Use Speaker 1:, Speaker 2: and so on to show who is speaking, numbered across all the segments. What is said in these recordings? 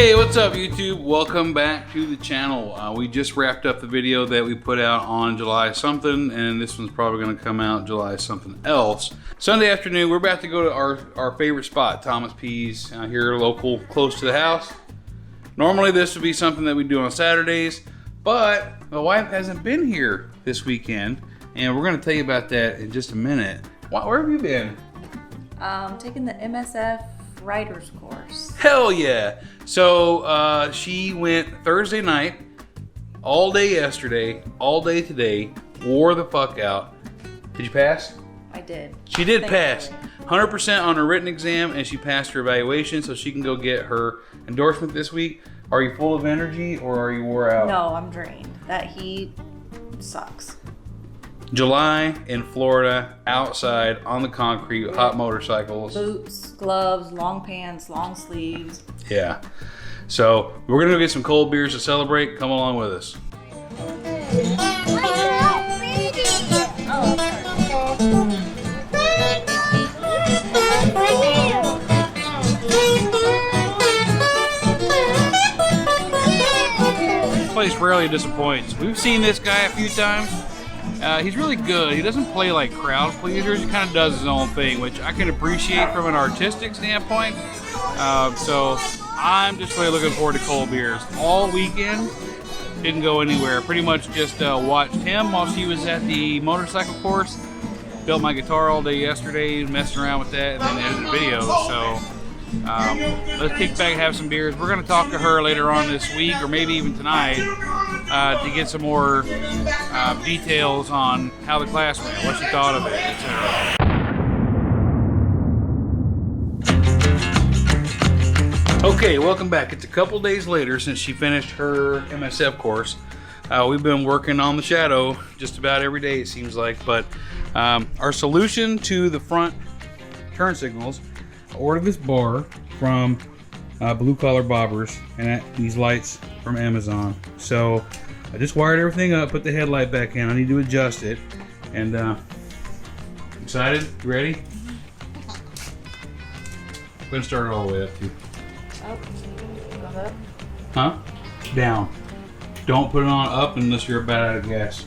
Speaker 1: Hey, what's up YouTube? Welcome back to the channel. We just wrapped up the video that we put out on July something, and this one's probably going to come out July something else. Sunday afternoon, we're about to go to our favorite spot, Thomas P's, here local, close to the house. Normally this would be something that we do on Saturdays, but my wife hasn't been here this weekend, and we're going to tell you about that in just a minute. Where have you been?
Speaker 2: Taking the MSF writer's course.
Speaker 1: Hell yeah. So she went Thursday night, all day yesterday, all day today, wore the fuck out. Did you pass?
Speaker 2: I did.
Speaker 1: She did pass. 100% on her written exam, and she passed her evaluation, so she can go get her endorsement this week. Are you full of energy or are you wore out?
Speaker 2: No, I'm drained. That heat sucks.
Speaker 1: July in Florida, outside on the concrete, with hot motorcycles.
Speaker 2: Boots, gloves, long pants, long sleeves.
Speaker 1: Yeah. So we're gonna go get some cold beers to celebrate. Come along with us. This place rarely disappoints. We've seen this guy a few times. He's really good. He doesn't play like crowd pleasers. He kind of does his own thing, which I can appreciate from an artistic standpoint. So I'm just really looking forward to cold beers. All weekend, didn't go anywhere. Pretty much just watched him while she was at the motorcycle course. Built my guitar all day yesterday, messing around with that, and then edited the video. So let's kick back and have some beers. We're going to talk to her later on this week, or maybe even tonight, to get some more details on how the class went, what she thought of it, etc. Okay, welcome back. It's a couple days later since she finished her MSF course. We've been working on the shadow just about every day, it seems like, but our solution to the front turn signals, I ordered this bar from Blue Collar Bobbers, and these lights from Amazon. So I just wired everything up, put the headlight back in. I need to adjust it. And excited? You ready? We're gonna start it all the way up too.
Speaker 2: Up.
Speaker 1: Huh? Down. Don't put it on up unless you're about out of gas.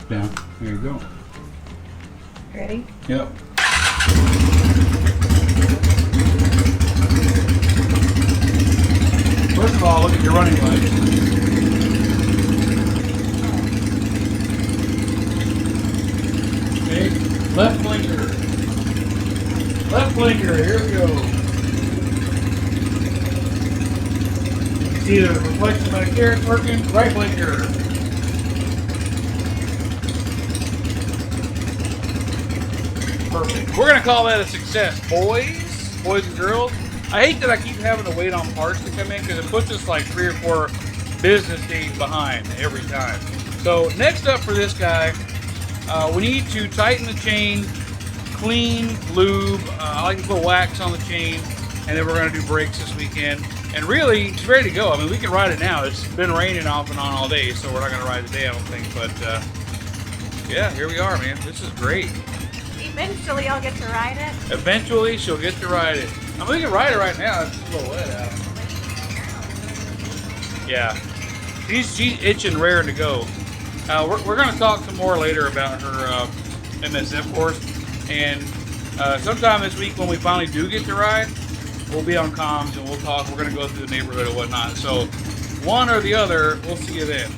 Speaker 1: Down. There you go.
Speaker 2: Ready?
Speaker 1: Yep. First of all, look at your running lights. Okay, left blinker. Left blinker, here we go. You see the reflection of my carrot working? Right blinker. Perfect. We're gonna call that a success, boys and girls. I hate that I keep having to wait on parts to come in because it puts us like 3 or 4 business days behind every time. So next up for this guy, we need to tighten the chain, clean, lube. I like to put wax on the chain, and then we're gonna do brakes this weekend. And really, it's ready to go. I mean, we can ride it now. It's been raining off and on all day, so we're not gonna ride today, I don't think. But yeah, here we are, man. This is great.
Speaker 3: Eventually I'll get to ride it.
Speaker 1: Eventually she'll get to ride it. I mean, we can ride it right now. It's just a little wet out. Yeah. She's itching, raring to go. We're going to talk some more later about her MSF course. And sometime this week when we finally do get to ride, we'll be on comms and we'll talk. We're going to go through the neighborhood and whatnot. So one or the other, we'll see you then.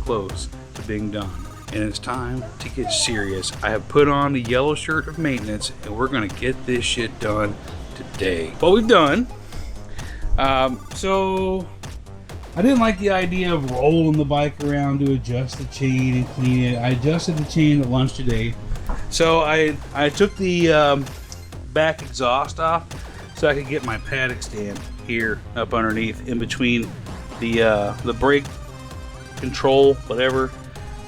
Speaker 1: close to being done. And it's time to get serious. I have put on the yellow shirt of maintenance and we're gonna get this shit done today. What we've done, so I didn't like the idea of rolling the bike around to adjust the chain and clean it. I adjusted the chain at lunch today. So I took the back exhaust off so I could get my paddock stand here up underneath in between the brake control, whatever,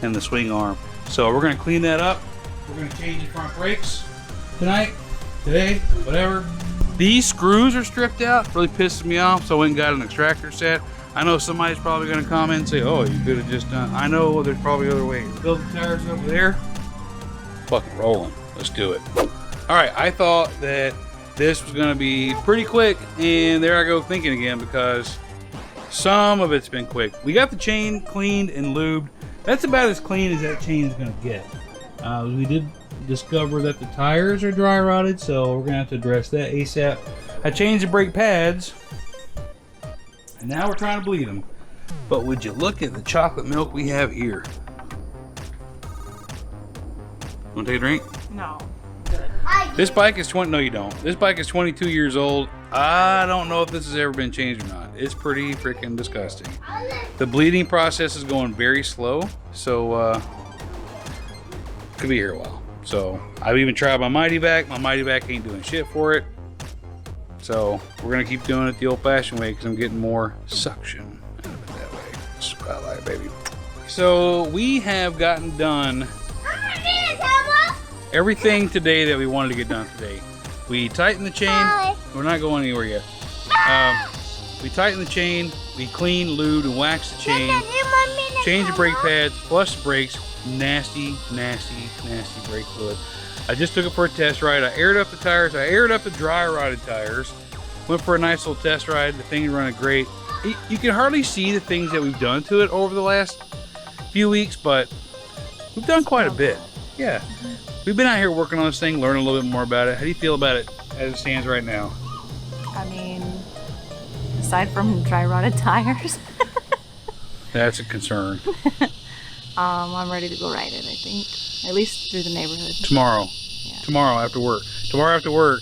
Speaker 1: and the swing arm. So we're gonna clean that up. We're gonna change the front brakes tonight, today, whatever. These screws are stripped out, really pisses me off, so I went and got an extractor set. I know somebody's probably gonna comment and say, oh, you could have just done. I know there's probably other ways. Build the tires over there, fucking rolling. Let's do it. All right, I thought that this was gonna be pretty quick, and there I go thinking again because some of it's been quick. We got the chain cleaned and lubed. That's about as clean as that chain is gonna get. We did discover that the tires are dry rotted, so we're gonna have to address that ASAP. I changed the brake pads, and now we're trying to bleed them. But would you look at the chocolate milk we have here? Want to take a drink?
Speaker 3: No.
Speaker 1: This bike is 20. No, you don't. This bike is 22 years old. I don't know if this has ever been changed or not. It's pretty freaking disgusting. The bleeding process is going very slow, so could be here a while. So I've even tried my Mighty Vac. My Mighty Vac ain't doing shit for it. So we're gonna keep doing it the old-fashioned way because I'm getting more suction out of it that way. Spotlight, baby. So we have gotten done everything today that we wanted to get done today. We tightened the chain. We're not going anywhere yet. We tightened the chain. We cleaned, lubed, and waxed the chain. Changed the brake pads, flushed the brakes. Nasty, nasty, nasty brake fluid. I just took it for a test ride. I aired up the tires. I aired up the dry rotted tires. Went for a nice little test ride. The thing's running great. You can hardly see the things that we've done to it over the last few weeks, but we've done quite a bit. Yeah. We've been out here working on this thing, learning a little bit more about it. How do you feel about it as it stands right now?
Speaker 3: I mean, aside from dry rotted tires,
Speaker 1: That's a concern.
Speaker 3: I'm ready to go ride it, I think. At least through the neighborhood.
Speaker 1: Tomorrow.
Speaker 3: Yeah.
Speaker 1: Tomorrow after work. Tomorrow after work,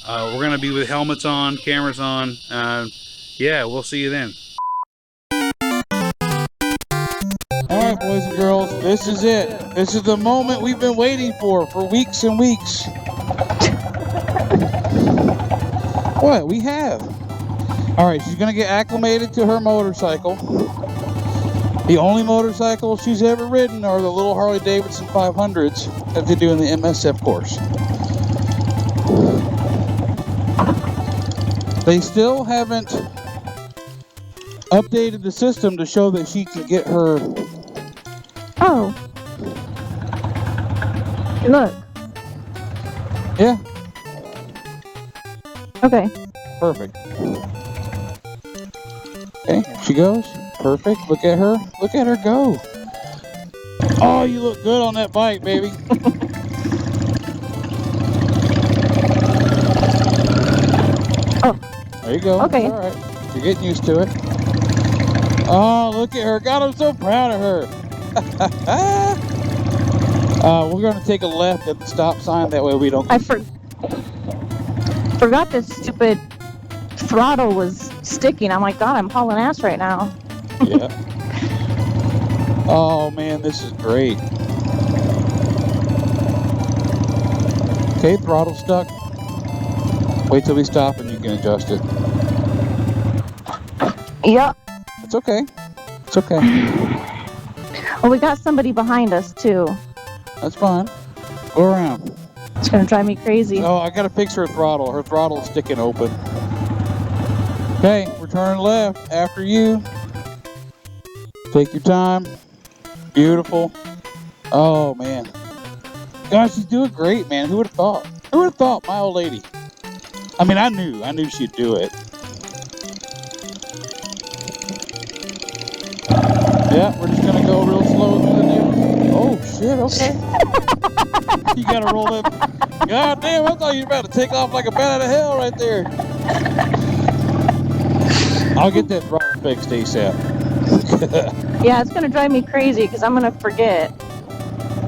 Speaker 1: we're going to be with helmets on, cameras on. Yeah, we'll see you then.
Speaker 4: Alright, boys and girls, this is it. This is the moment we've been waiting for weeks and weeks. What? We have. Alright, she's going to get acclimated to her motorcycle. The only motorcycle she's ever ridden are the little Harley Davidson 500s that they do in the MSF course. They still haven't updated the system to show that she can get her...
Speaker 3: Oh. Look.
Speaker 4: Yeah,
Speaker 3: Okay.
Speaker 4: perfect. Okay, she goes. Perfect. Look at her. Look at her go. Oh, you look good on that bike, baby.
Speaker 3: Oh.
Speaker 4: There you go.
Speaker 3: Okay.
Speaker 4: All right. You're getting used to it. Oh, look at her. God, I'm so proud of her. We're going to take a left at the stop sign. That way we don't...
Speaker 5: I forgot this stupid throttle was sticking. I'm like, God, I'm hauling ass right now.
Speaker 4: Yeah. Oh, man, this is great. Okay, throttle stuck. Wait till we stop and you can adjust it.
Speaker 5: Yep.
Speaker 4: It's okay. It's okay.
Speaker 5: Well, we got somebody behind us, too.
Speaker 4: That's fine. Go around.
Speaker 5: It's going to drive me crazy.
Speaker 4: Oh, I got to fix her throttle. Her throttle's sticking open. Okay, we're turning left after you. Take your time. Beautiful. Oh, man. Gosh, she's doing great, man. Who would have thought? Who would have thought, my old lady? I mean, I knew she'd do it. Yeah, we're just going to go real slow through the neighborhood. Oh, shit, okay. You got to roll that. God damn, I thought you were about to take off like a bat out of hell right there. I'll get that throttle fixed ASAP.
Speaker 5: Yeah, it's gonna drive me crazy because I'm gonna forget.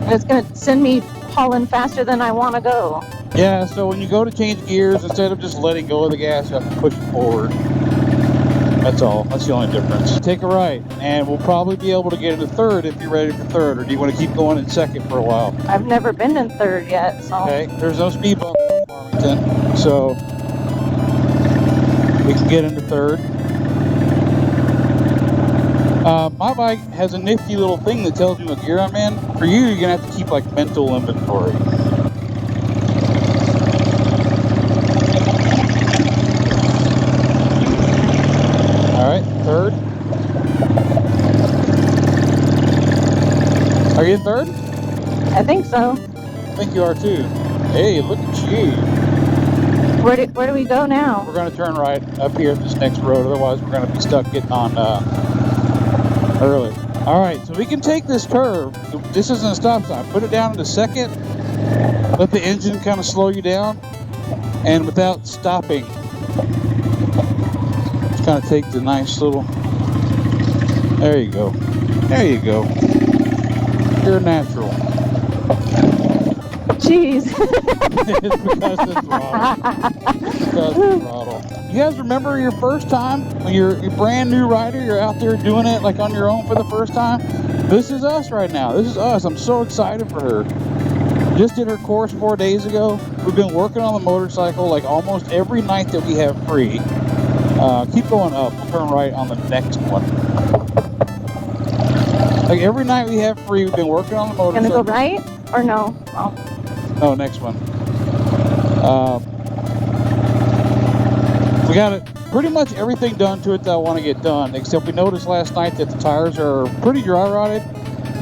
Speaker 5: And it's gonna send me hauling faster than I want to go.
Speaker 4: Yeah, so when you go to change gears, instead of just letting go of the gas, you have to push it forward. That's all. That's the only difference. Take a right, and we'll probably be able to get into third if you're ready for third, or do you want to keep going in second for a while?
Speaker 5: I've never been in third yet, so.
Speaker 4: Okay, there's no speed bump in Farmington, so we can get into third. My bike has a nifty little thing that tells me what gear I'm in. For you, you're gonna have to keep like mental inventory. All right, third. Are you in third?
Speaker 5: I think so.
Speaker 4: I think you are too. Hey, look at you.
Speaker 5: Where do we go now?
Speaker 4: We're gonna turn right up here at this next road, otherwise we're gonna be stuck getting on early. All right, so we can take this curve. This isn't a stop sign. Put it down into second. Let the engine kind of slow you down, and without stopping, just kind of take the nice little. There you go. There you go. You're natural.
Speaker 5: Jeez.
Speaker 4: It's because of the throttle. It's because of the throttle. You guys remember your first time when you're a brand new rider, you're out there doing it like on your own for the first time? This is us right now. This is us. I'm so excited for her. Just did her course 4 days ago. We've been working on the motorcycle like almost every night that we have free. Keep going up. We'll turn right on the next one. Like every night we have free, we've been working on the motorcycle.
Speaker 5: Gonna go right or no? Oh.
Speaker 4: Oh, next one. We got it, pretty much everything done to it that I want to get done, except we noticed last night that the tires are pretty dry rotted.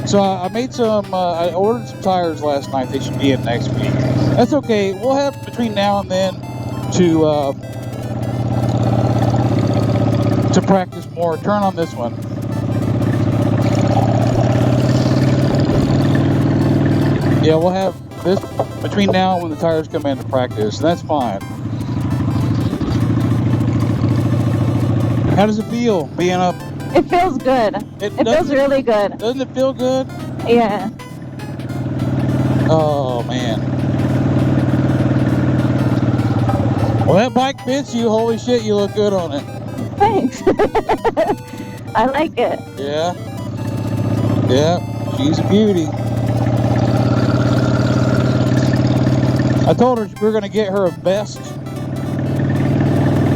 Speaker 4: So I made some, I ordered some tires last night. They should be in next week. That's okay. We'll have between now and then to practice more. Turn on this one. Yeah, we'll have this between now and when the tires come in to practice. That's fine. How does it feel being up?
Speaker 5: It feels good. It feels really good.
Speaker 4: Doesn't it feel good?
Speaker 5: Yeah.
Speaker 4: Oh, man. Well, that bike fits you. Holy shit, you look good on it.
Speaker 5: Thanks. I like it.
Speaker 4: Yeah. Yeah, she's a beauty. I told her we were going to get her a vest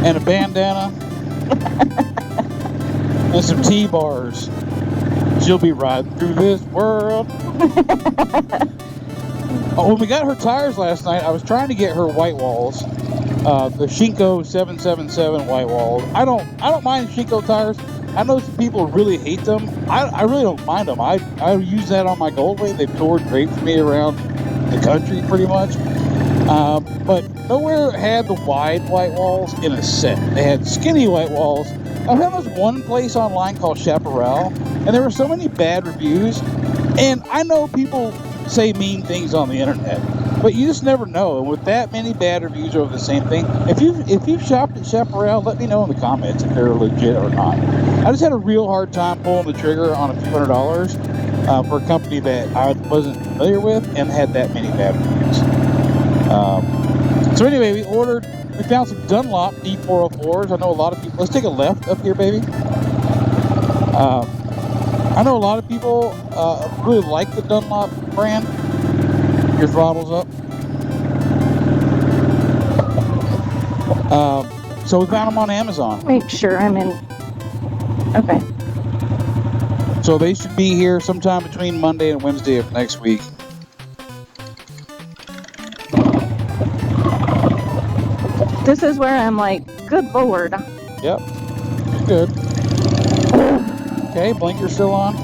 Speaker 4: and a bandana and some T-bars. She'll be riding through this world. When we got her tires last night, I was trying to get her white walls. The Shinko 777 white walls. I don't mind Shinko tires. I know some people really hate them. I really don't mind them. I use that on my Goldway. They've toured great for me around the country pretty much. But nowhere had the wide white walls in a set. They had skinny white walls. I found this one place online called Chaparral, and there were so many bad reviews. And I know people say mean things on the internet, but you just never know. And with that many bad reviews over the same thing, if you've shopped at Chaparral, let me know in the comments if they're legit or not. I just had a real hard time pulling the trigger on a few $100s for a company that I wasn't familiar with and had that many bad reviews. So anyway, we found some Dunlop D404s. I know a lot of people, let's take a left up here, baby. I know a lot of people really like the Dunlop brand. Your throttle's up. So we found them on Amazon.
Speaker 5: Make sure I'm in. Okay.
Speaker 4: So they should be here sometime between Monday and Wednesday of next week.
Speaker 5: This is where I'm like, good lord.
Speaker 4: Yep. You're good. Okay, blinker's still on.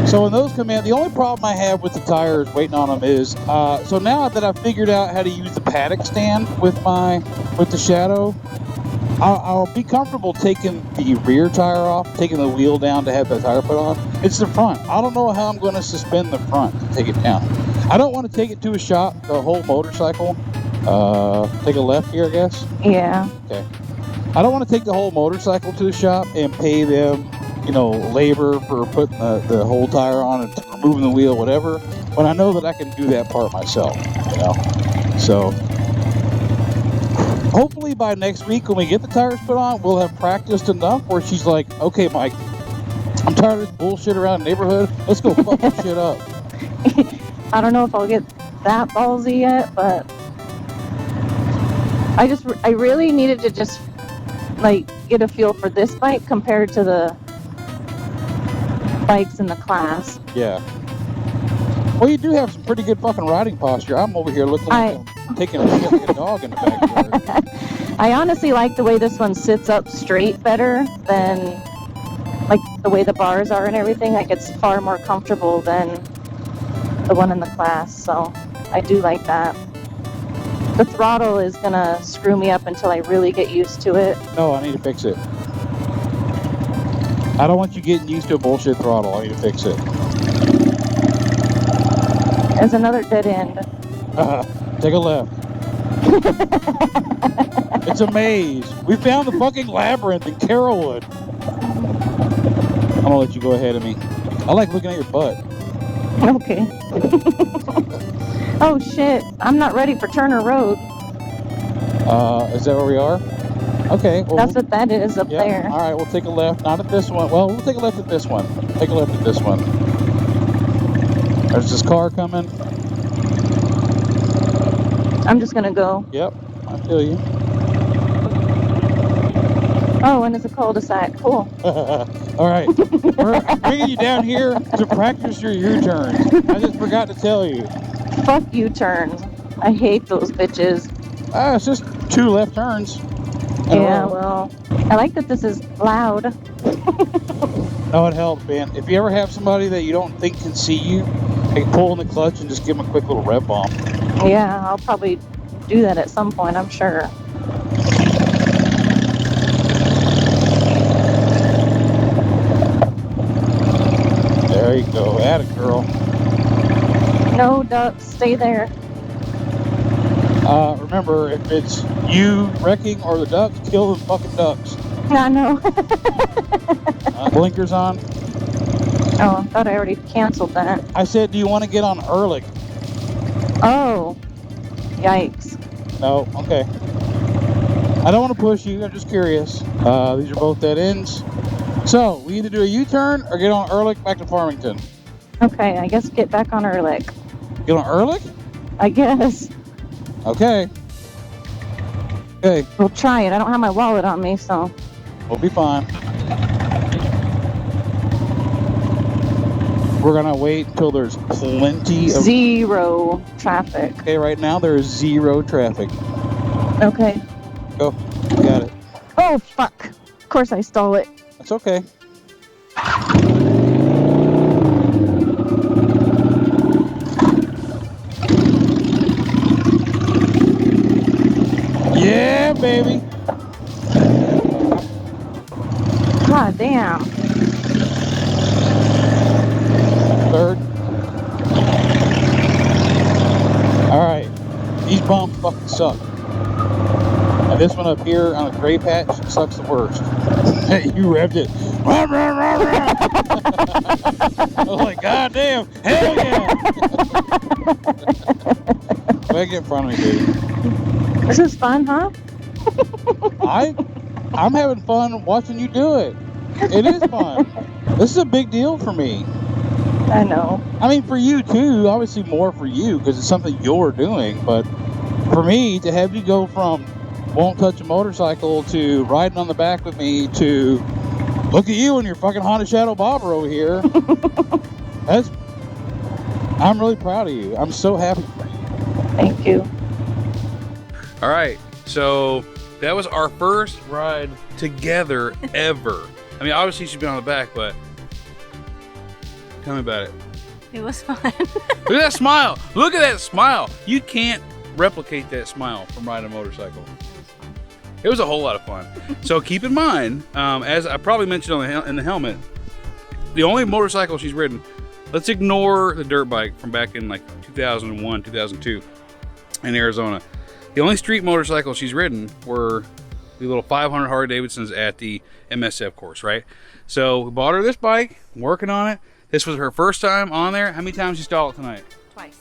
Speaker 4: So when those come in, the only problem I have with the tires waiting on them is, so now that I've figured out how to use the paddock stand with the Shadow, I'll be comfortable taking the rear tire off, taking the wheel down to have the tire put on. It's the front. I don't know how I'm going to suspend the front to take it down. I don't want to take it to a shop, the whole motorcycle. Take a left here, I guess.
Speaker 5: Yeah.
Speaker 4: Okay. I don't want to take the whole motorcycle to the shop and pay them, you know, labor for putting the whole tire on and removing the wheel, whatever, when I know that I can do that part myself, you know. So hopefully by next week when we get the tires put on, we'll have practiced enough where she's like, okay, Mike, I'm tired of this bullshit around the neighborhood. Let's go fuck this shit up.
Speaker 5: I don't know if I'll get that ballsy yet, but I really needed to just like get a feel for this bike compared to the bikes in the class.
Speaker 4: Yeah. Well, you do have some pretty good fucking riding posture. I'm over here looking like I'm taking a shit like a dog in the backyard.
Speaker 5: I honestly like the way this one sits up straight better than like the way the bars are and everything. Like it's far more comfortable than the one in the class, so I do like that. The throttle is gonna screw me up until I really get used to it.
Speaker 4: No, I need to fix it. I don't want you getting used to a bullshit throttle. I need to fix it.
Speaker 5: There's another dead end.
Speaker 4: Take a left. It's a maze. We found the fucking labyrinth in Carrollwood. I'm gonna let you go ahead of me. I like looking at your butt.
Speaker 5: Okay. Oh shit, I'm not ready for Turner Road.
Speaker 4: Is that where we are? Okay. Well,
Speaker 5: that's what that is up there.
Speaker 4: All right, we'll take a left. Not at this one. Well, we'll take a left at this one. Take a left at this one. There's this car coming.
Speaker 5: I'm just gonna go.
Speaker 4: Yep, I feel you.
Speaker 5: Oh, and it's a cul-de-sac. Cool.
Speaker 4: All right, we're bringing you down here to practice your U-turns. I just forgot to tell you.
Speaker 5: Fuck U-turns. I hate those bitches.
Speaker 4: It's just 2 left turns.
Speaker 5: Yeah, well, I like that this is loud.
Speaker 4: No, it helps, man. If you ever have somebody that you don't think can see you, hey, pull in the clutch and just give them a quick little rev bomb.
Speaker 5: Yeah, I'll probably do that at some point, I'm sure.
Speaker 4: There you go. Atta girl.
Speaker 5: No, ducks, stay there.
Speaker 4: Remember, if it's you wrecking or the ducks, kill the fucking ducks.
Speaker 5: I know.
Speaker 4: Blinkers on.
Speaker 5: Oh, I thought I already canceled that.
Speaker 4: I said, do you want to get on Ehrlich?
Speaker 5: Oh, yikes.
Speaker 4: No, okay. I don't want to push you, I'm just curious. These are both dead ends. So, we either do a U-turn or get on Ehrlich back to Farmington.
Speaker 5: Okay, I guess get back on Ehrlich.
Speaker 4: Get on Ehrlich?
Speaker 5: I guess.
Speaker 4: Okay. Okay,
Speaker 5: We'll try it. I don't have my wallet on me, so.
Speaker 4: we'll be fine. We're gonna wait until there's plenty of...
Speaker 5: Zero traffic.
Speaker 4: Okay, right now there is 0 traffic.
Speaker 5: Okay.
Speaker 4: Go, you got it.
Speaker 5: Oh, fuck. Of course I stole it.
Speaker 4: That's okay. Yeah, baby.
Speaker 5: God damn.
Speaker 4: Third. Alright. These bumps fucking suck. And this one up here on the gray patch sucks the worst. You revved it. Run, run, run, run. I was like, God damn. Hell yeah. Back in front of me, baby.
Speaker 5: This is fun, huh?
Speaker 4: I'm having fun watching you do it. It is fun. This is a big deal for me.
Speaker 5: I know.
Speaker 4: I mean, for you too, obviously more for you because it's something you're doing, but for me to have you go from won't touch a motorcycle to riding on the back with me to look at you and your fucking Honda Shadow Bobber over here. I'm really proud of you. I'm so happy.
Speaker 5: Thank you.
Speaker 1: All right, so that was our first ride together ever. I mean, obviously she's been on the back, but tell me about it.
Speaker 3: It was fun.
Speaker 1: Look at that smile. Look at that smile. You can't replicate that smile from riding a motorcycle. It was a whole lot of fun. So keep in mind, as I probably mentioned on in the helmet, the only motorcycle she's ridden, let's ignore the dirt bike from back in like 2001, 2002 in Arizona. The only street motorcycle she's ridden were the little 500 Harley Davidsons at the MSF course, right? So we bought her this bike, working on it. This was her first time on there. How many times you stalled it tonight?
Speaker 2: Twice.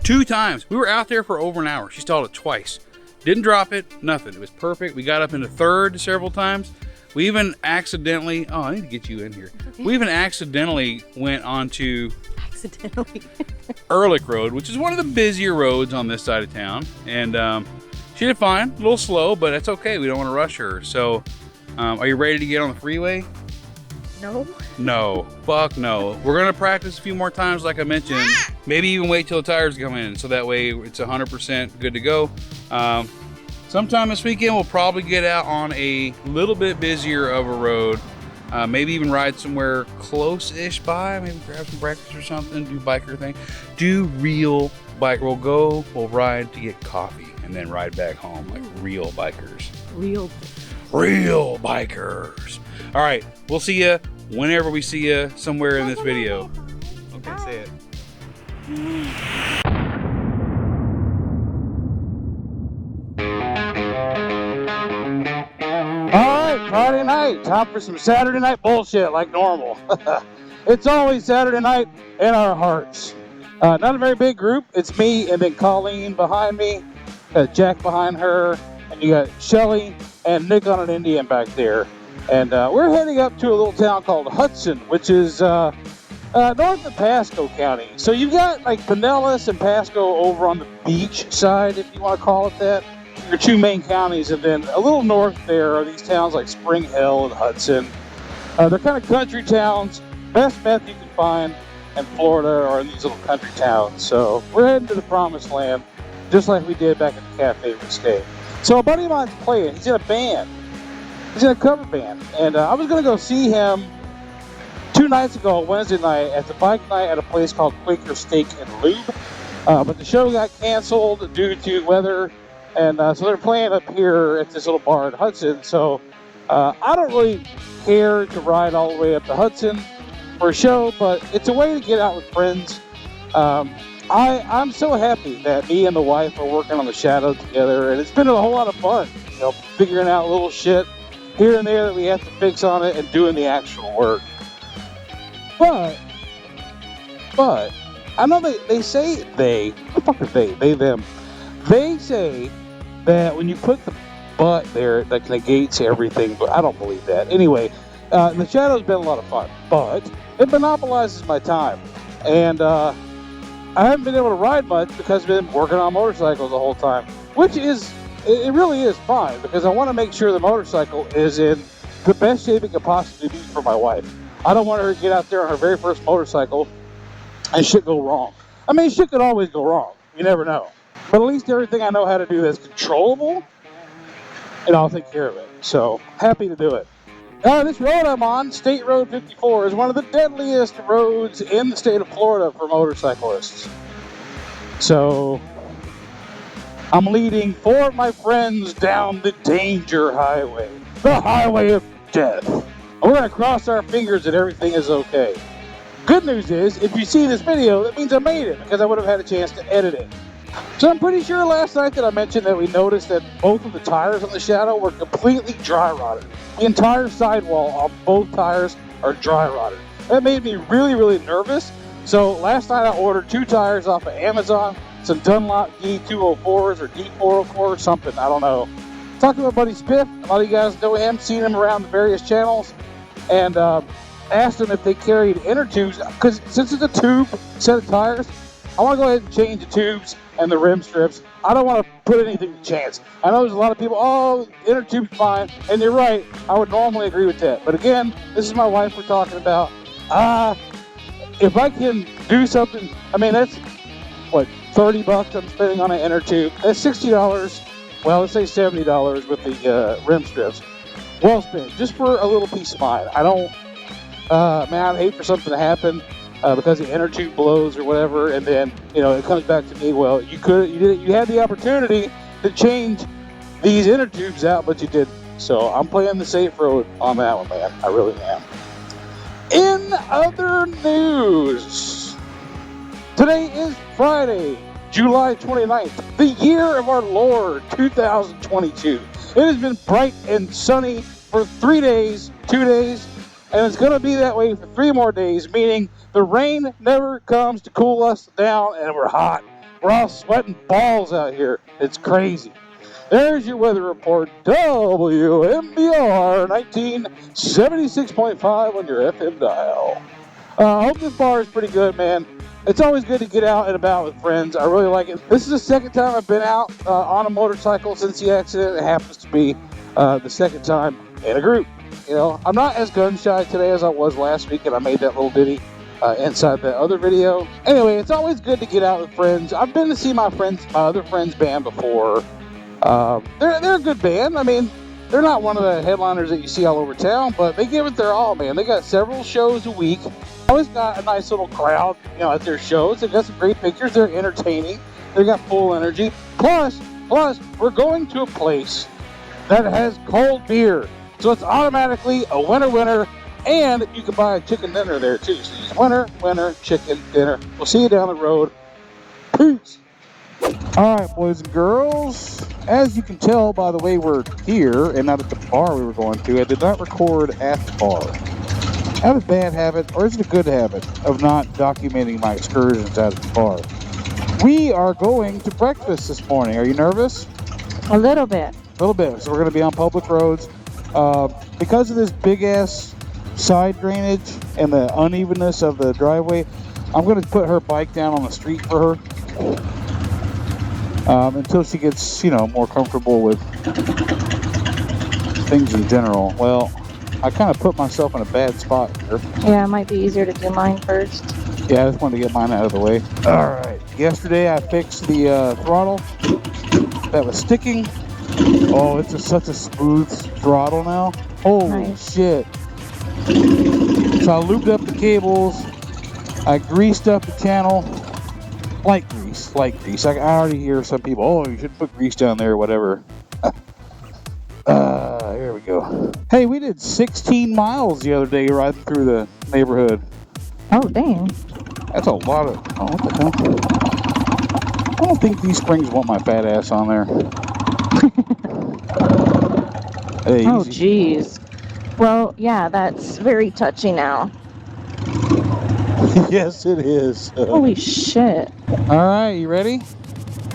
Speaker 1: 2 times. We were out there for over an hour. She stalled it twice. Didn't drop it, nothing. It was perfect. We got up into third several times. We even accidentally, oh, I need to get you in here. We even accidentally went onto
Speaker 3: Accidentally.
Speaker 1: Ehrlich Road, which is one of the busier roads on this side of town. And she did fine, a little slow, but it's okay. We don't want to rush her. So are you ready to get on the freeway?
Speaker 2: No.
Speaker 1: No, fuck no. We're gonna practice a few more times, like I mentioned. Maybe even wait till the tires come in, so that way it's 100% good to go. Sometime this weekend, we'll probably get out on a little bit busier of a road. Maybe even ride somewhere close-ish by. Maybe grab some breakfast or something. Do biker thing. Do real bike. We'll ride to get coffee, and then ride back home like real bikers.
Speaker 3: Real.
Speaker 1: Real bikers. All right, we'll see you whenever we see you somewhere in this video. Okay, say it.
Speaker 4: Alright, Friday night. Time for some Saturday night bullshit like normal. It's always Saturday night in our hearts. Not a very big group. It's me and then Colleen behind me. Jack behind her. And you got Shelly and Nick on an Indian back there. And we're heading up to a little town called Hudson, which is north of Pasco County. So you've got like Pinellas and Pasco over on the beach side, if you want to call it that. Your 2 main counties, and then a little north there are these towns like Spring Hill and Hudson. They're kind of country towns. Best meth you can find in Florida are in these little country towns. So we're heading to the promised land, just like we did back at the Cafe Risque. So a buddy of mine's playing. He's in a band. He's in a cover band. And I was going to go see him 2 nights ago, Wednesday night, at the bike night at a place called Quaker Steak and Lube. But the show got canceled due to weather. And so they're playing up here at this little bar in Hudson. So I don't really care to ride all the way up to Hudson for a show, but it's a way to get out with friends. I'm so happy that me and the wife are working on the Shadow together, and it's been a whole lot of fun, you know, figuring out little shit here and there that we have to fix on it and doing the actual work. But I know they say the fuck are they them. They say that when you put the butt there, that negates everything, but I don't believe that. Anyway, the Shadow's been a lot of fun, but it monopolizes my time. And I haven't been able to ride much because I've been working on motorcycles the whole time, which is, it really is fine, because I want to make sure the motorcycle is in the best shape it could possibly be for my wife. I don't want her to get out there on her very first motorcycle and shit go wrong. I mean, shit could always go wrong. You never know. But at least everything I know how to do that's controllable, and I'll take care of it. So, happy to do it. This road I'm on, State Road 54, is one of the deadliest roads in the state of Florida for motorcyclists. So, I'm leading 4 of my friends down the danger highway, the highway of death. We're going to cross our fingers that everything is okay. Good news is, if you see this video, that means I made it, because I would have had a chance to edit it. So I'm pretty sure last night that I mentioned that we noticed that both of the tires on the Shadow were completely dry rotted. The entire sidewall on both tires are dry rotted. That made me really, really nervous. So last night I ordered 2 tires off of Amazon, some Dunlop D204s or D404 or something, I don't know. Talked to my buddy Spiff, a lot of you guys know him, seen him around the various channels, and asked them if they carried inner tubes, because since it's a tube set of tires, I want to go ahead and change the tubes and the rim strips. I don't want to put anything to chance. I know there's a lot of people, oh, inner tube's fine, and you're right, I would normally agree with that. But again, this is my wife we're talking about. If I can do something, I mean, that's, what, $30 I'm spending on an inner tube. That's $60, well, let's say $70 with the rim strips. Well spent, just for a little peace of mind. I don't, man, I'd hate for something to happen. Because the inner tube blows or whatever, and then, you know, it comes back to me, well, you had the opportunity to change these inner tubes out, but you didn't. So I'm playing the safe road on that one, man. I really am. In other news, today is Friday, July 29th, the year of our Lord, 2022. It has been bright and sunny for 3 days, 2 days, and it's going to be that way for 3 more days, meaning the rain never comes to cool us down, and we're hot. We're all sweating balls out here. It's crazy. There's your weather report, WMBR 1976.5 on your FM dial. I hope this bar is pretty good, man. It's always good to get out and about with friends. I really like it. This is the second time I've been out on a motorcycle since the accident. It happens to be the second time in a group. You know, I'm not as gun shy today as I was last week, and I made that little ditty inside that other video. Anyway, it's always good to get out with friends. I've been to see my other friends' band before. They're a good band. I mean, they're not one of the headliners that you see all over town, but they give it their all, man. They got several shows a week. Always got a nice little crowd, you know, at their shows. They've got some great pictures. They're entertaining. They got full energy. Plus, we're going to a place that has cold beer. So it's automatically a winner, and you can buy a chicken dinner there too. So it's winner, chicken dinner. We'll see you down the road. Peace. All right, boys and girls. As you can tell by the way we're here and not at the bar we were going to, I did not record at the bar. I have a bad habit, or is it a good habit, of not documenting my excursions out at the bar. We are going to breakfast this morning. Are you nervous?
Speaker 5: A little bit.
Speaker 4: A little bit. So we're going to be on public roads. Because of this big-ass side drainage and the unevenness of the driveway, I'm going to put her bike down on the street for her until she gets, you know, more comfortable with things in general. Well, I kind of put myself in a bad spot here.
Speaker 5: Yeah, it might be easier to do mine first.
Speaker 4: Yeah, I just wanted to get mine out of the way. All right. Yesterday I fixed the throttle that was sticking. Oh, it's such a smooth throttle now. Holy shit. So I lubed up the cables. I greased up the channel. Light grease. I already hear some people, oh, you should put grease down there or whatever. Here we go. Hey, we did 16 miles the other day riding through the neighborhood.
Speaker 5: Oh, dang.
Speaker 4: That's a lot of... Oh, what the hell? I don't think these springs want my fat ass on there. Hey,
Speaker 5: oh,
Speaker 4: easy.
Speaker 5: jeez. Well, yeah, that's very touchy now.
Speaker 4: Yes, it is.
Speaker 5: Holy shit.
Speaker 4: All right, you ready?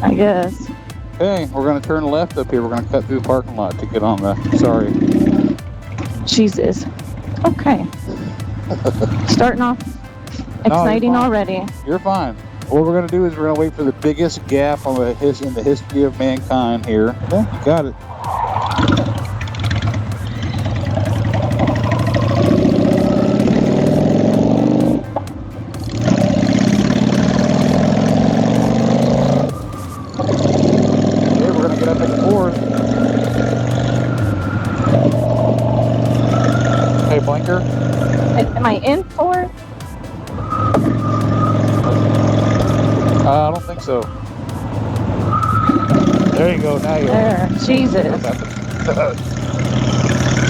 Speaker 5: I guess.
Speaker 4: Okay, we're going to turn left up here. We're going to cut through the parking lot to get on the... Sorry.
Speaker 5: Jesus. Okay. Starting off exciting already.
Speaker 4: You're fine. What we're going to do is we're going to wait for the biggest gap on in the history of mankind here. Okay, you got it. Okay, we're going to get up into fourth. Okay, blinker.
Speaker 5: Am I in fourth?
Speaker 4: I don't think so. There you go. Now you're
Speaker 5: There. Jesus.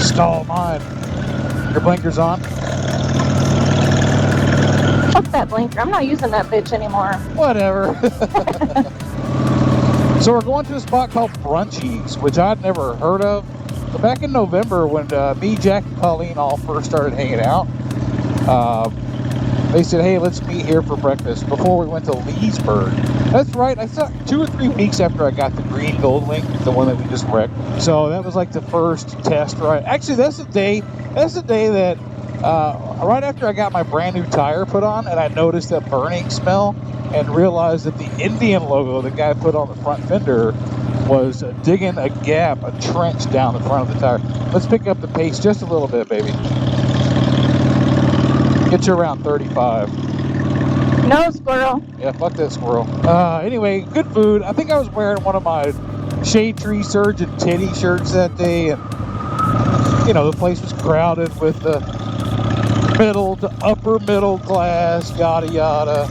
Speaker 4: Stall mine. Your blinker's on.
Speaker 5: Fuck that blinker. I'm not using that bitch anymore.
Speaker 4: Whatever. So we're going to a spot called Brunchies, which I'd never heard of. But back in November, when me, Jack, and Colleen all first started hanging out, they said, hey, let's meet here for breakfast before we went to Leesburg. That's right. I saw 2 or 3 weeks after I got the green Gold Wing, the one that we just wrecked. So that was like the first test ride. Actually, that's the day that right after I got my brand new tire put on and I noticed that burning smell and realized that the Indian logo the guy put on the front fender was digging a gap, a trench down the front of the tire. Let's pick up the pace just a little bit, baby. Get you around 35.
Speaker 5: No, squirrel.
Speaker 4: Yeah, fuck that squirrel. Anyway, good food. I think I was wearing one of my Shade Tree Surgeon titty shirts that day, and you know, the place was crowded with the middle to upper middle class, yada yada.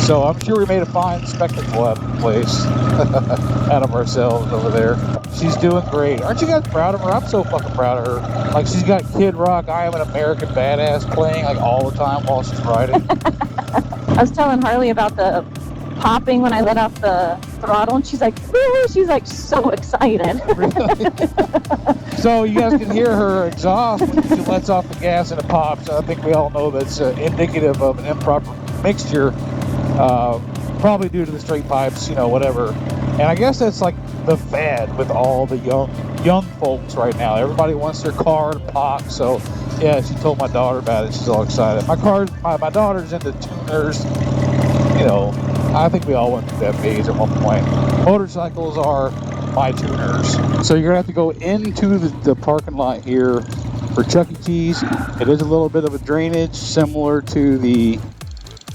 Speaker 4: So I'm sure we made a fine spectacle out of the place, out of ourselves over there. She's doing great. Aren't you guys proud of her? I'm so fucking proud of her. Like, she's got Kid Rock, I Am an American Badass playing like all the time while she's riding.
Speaker 5: I was telling Harley about the popping when I let off the throttle, and she's like, woo! She's like so excited.
Speaker 4: Really? So you guys can hear her exhaust when she lets off the gas and it pops. I think we all know that's indicative of an improper mixture, probably due to the straight pipes, you know, whatever. And I guess that's like the fad with all the young folks right now. Everybody wants their car to pop. So yeah, she told my daughter about it. She's all excited. My daughter's into tuners. You know, I think we all went through that phase at one point. Motorcycles are my tuners. So you're gonna have to go into the parking lot here for Chuck E. Cheese. It is a little bit of a drainage similar to the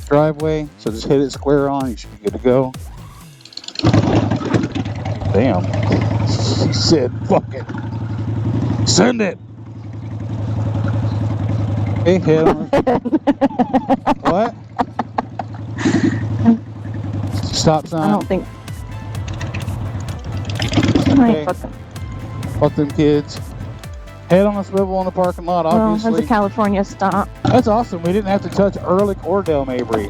Speaker 4: driveway. So just hit it square on, you should be good to go. Damn. She said, fuck it. Send it. Hey, hit on it. What? Stop sign.
Speaker 5: I don't think.
Speaker 4: Okay. Fuck them kids. Head on a swivel in the parking lot,
Speaker 5: Well,
Speaker 4: obviously.
Speaker 5: there's a California stop.
Speaker 4: That's awesome. We didn't have to touch Ehrlich or Del Mabry.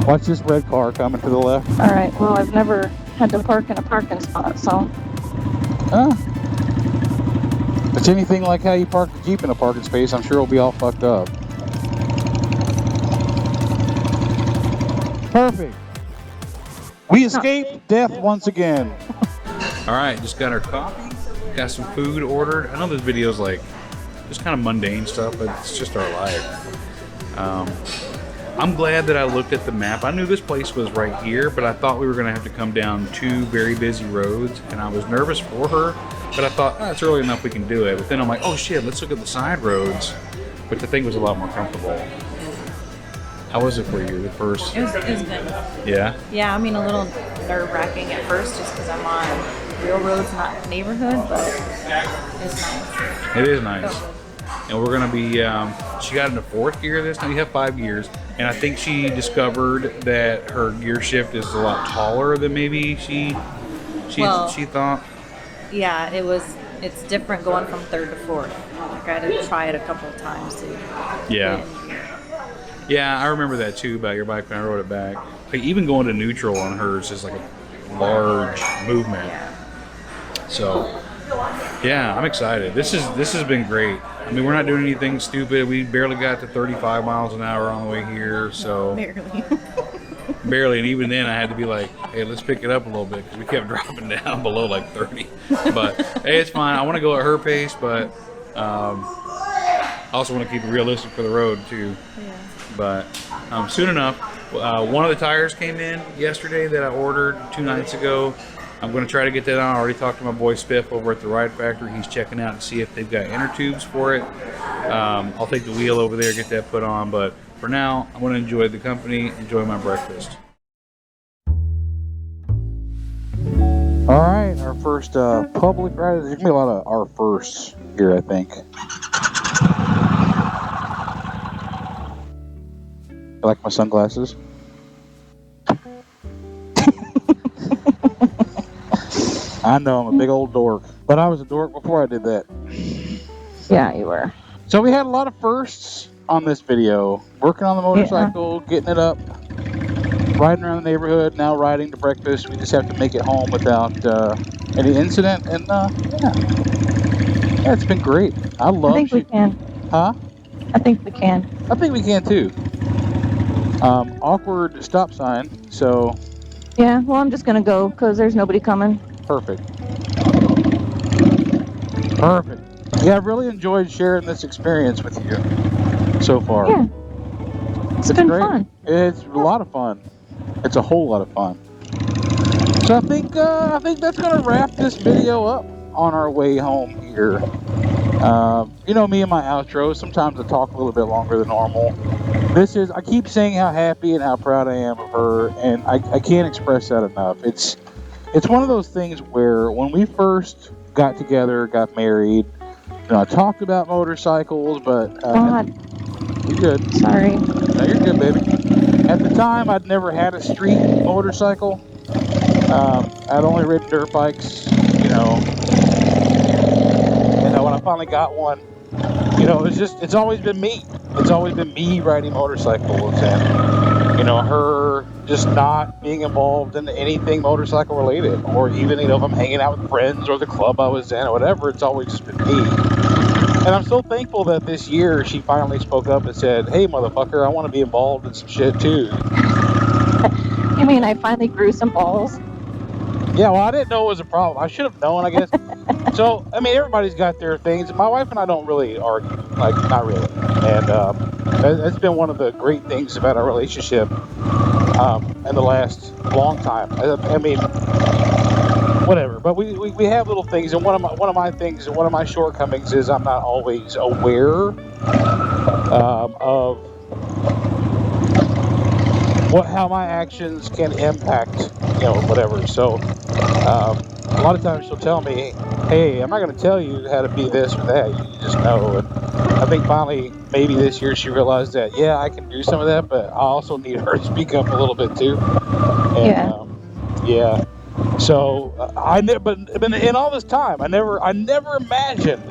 Speaker 4: Watch this red car coming to the left.
Speaker 5: All right. Well, I've never had to park in a parking spot, so.
Speaker 4: Huh? If it's anything like how you park the Jeep in a parking space, I'm sure it'll be all fucked up. Perfect. We escaped death once again.
Speaker 1: All right, just got our coffee, got some food ordered. I know this video's like just kind of mundane stuff, but it's just our life. I'm glad that I looked at the map. I knew this place was right here, but I thought we were gonna have to come down 2 very busy roads, and I was nervous for her, but I thought, oh, it's early enough we can do it. But then I'm like, oh shit, let's look at the side roads. But the thing was a lot more comfortable. How was it for you, the first?
Speaker 2: It was good.
Speaker 1: Yeah?
Speaker 2: Yeah, I mean, a little nerve-wracking at first just because I'm on real roads, not neighborhood, but it's nice.
Speaker 1: It is nice. And we're going to be, she got into 4th gear this time. You have 5 gears. And I think she discovered that her gear shift is a lot taller than maybe she thought.
Speaker 2: Yeah, it's different going from 3rd to 4th. Like, I had to try it a couple of times to
Speaker 1: Yeah.
Speaker 2: get in gear.
Speaker 1: Yeah, I remember that too about your bike when I rode it back. Like even going to neutral on hers is like a large movement.
Speaker 2: Yeah.
Speaker 1: So, yeah, I'm excited. This has been great. I mean, we're not doing anything stupid. We barely got to 35 miles an hour on the way here, so
Speaker 2: Barely.
Speaker 1: barely. And even then, I had to be like, "Hey, let's pick it up a little bit," because we kept dropping down below like 30. But hey, it's fine. I want to go at her pace, but I also want to keep it realistic for the road too.
Speaker 2: Yeah.
Speaker 1: But soon enough, one of the tires came in yesterday that I ordered 2 nights ago. I'm going to try to get that on. I already talked to my boy Spiff over at the Ride Factory. He's checking out to see if they've got inner tubes for it. I'll take the wheel over there, get that put on. But for now, I want to enjoy the company, enjoy my breakfast.
Speaker 4: All right, our first public ride. There's going to be a lot of our firsts here, I think. I like my sunglasses. I know, I'm a big old dork. But I was a dork before I did that.
Speaker 5: Yeah, you were.
Speaker 4: So we had a lot of firsts on this video. Working on the motorcycle, getting it up, riding around the neighborhood, now riding to breakfast. We just have to make it home without any incident. And yeah, it's been great. I
Speaker 5: think we can.
Speaker 4: Huh?
Speaker 5: I think we can.
Speaker 4: I think we can too. Awkward stop sign, so...
Speaker 5: Yeah, well, I'm just going to go because there's nobody coming.
Speaker 4: Perfect. Perfect. Yeah, I've really enjoyed sharing this experience with you so far.
Speaker 5: Yeah. It's been
Speaker 4: great.
Speaker 5: fun.
Speaker 4: It's a lot of fun. It's a whole lot of fun. So I think that's going to wrap this video up on our way home here. You know me and my outro. Sometimes I talk a little bit longer than normal. I keep saying how happy and how proud I am of her, and I can't express that enough. It's one of those things where when we first got together, got married, I talked about motorcycles, but...
Speaker 5: God.
Speaker 4: You're good.
Speaker 5: Sorry.
Speaker 4: No, you're good, baby. At the time, I'd never had a street motorcycle. I'd only ridden dirt bikes, And when I finally got one, it's always been me. It's always been me riding motorcycles and, her just not being involved in anything motorcycle related, or even, you know, if I'm hanging out with friends or the club I was in or whatever, it's always just been me. And I'm so thankful that this year she finally spoke up and said, hey, motherfucker, I want to be involved in some shit too.
Speaker 5: You mean I finally grew some balls?
Speaker 4: Yeah, well, I didn't know it was a problem. I should have known, I guess. So, I mean, everybody's got their things. My wife and I don't really argue, like, not really. And that's been one of the great things about our relationship in the last long time. I mean, whatever. But we have little things, and one of my things, one of my shortcomings is I'm not always aware of how my actions can impact, you know, whatever. So a lot of times she'll tell me, hey, I'm not going to tell you how to be this or that, you just know. And I think finally maybe this year she realized that, yeah, I can do some of that, but I also need her to speak up a little bit too. And yeah, so but in all this time I never imagined,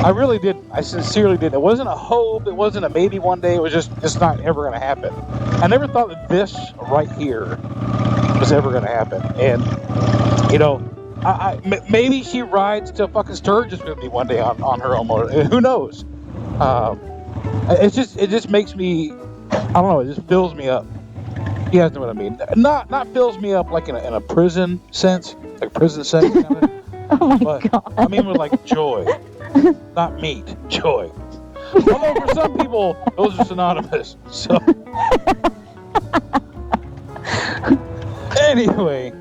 Speaker 4: I really didn't, I sincerely didn't, it wasn't a hope, it wasn't a maybe one day, it was just, it's not ever going to happen. I never thought that this right here was ever going to happen. And you know, maybe she rides to fucking Sturgis with me one day on her own motor. Who knows? It just makes me, I don't know, it just fills me up. You guys know what I mean? Not fills me up like in a prison sense, like prison sex kind of.
Speaker 5: Oh my God.
Speaker 4: I mean with like joy, not meat, joy. Although for some people those are synonymous. So anyway.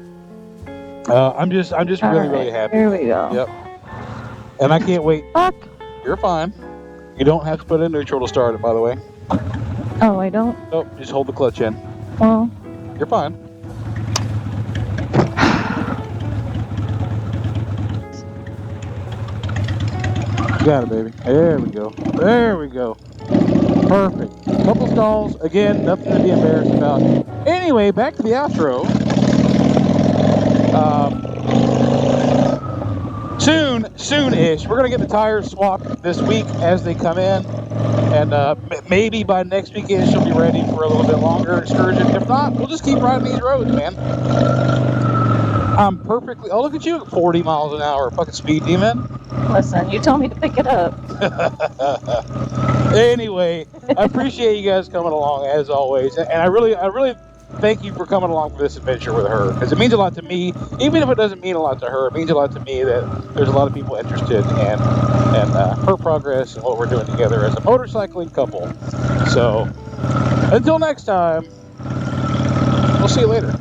Speaker 4: I'm just really happy.
Speaker 5: Here we go.
Speaker 4: Yep. And I can't wait.
Speaker 5: Fuck.
Speaker 4: You're fine. You don't have to put it in neutral to start it, by the way.
Speaker 5: Oh, I don't?
Speaker 4: Nope. Just hold the clutch in.
Speaker 5: Well.
Speaker 4: You're fine. You got it, baby. There we go. There we go. Perfect. Couple stalls. Again, nothing to be embarrassed about. Anyway, back to the outro. Soon-ish. We're going to get the tires swapped this week as they come in. And maybe by next weekend she'll be ready for a little bit longer excursion. If not, we'll just keep riding these roads, man. I'm perfectly... Oh, look at you at 40 miles an hour. Fucking speed demon.
Speaker 5: Listen, you told me to pick it up.
Speaker 4: Anyway, I appreciate you guys coming along as always. And I really thank you for coming along for this adventure with her, because it means a lot to me. Even if it doesn't mean a lot to her, it means a lot to me that there's a lot of people interested in her progress and what we're doing together as a motorcycling couple. So until next time, we'll see you later.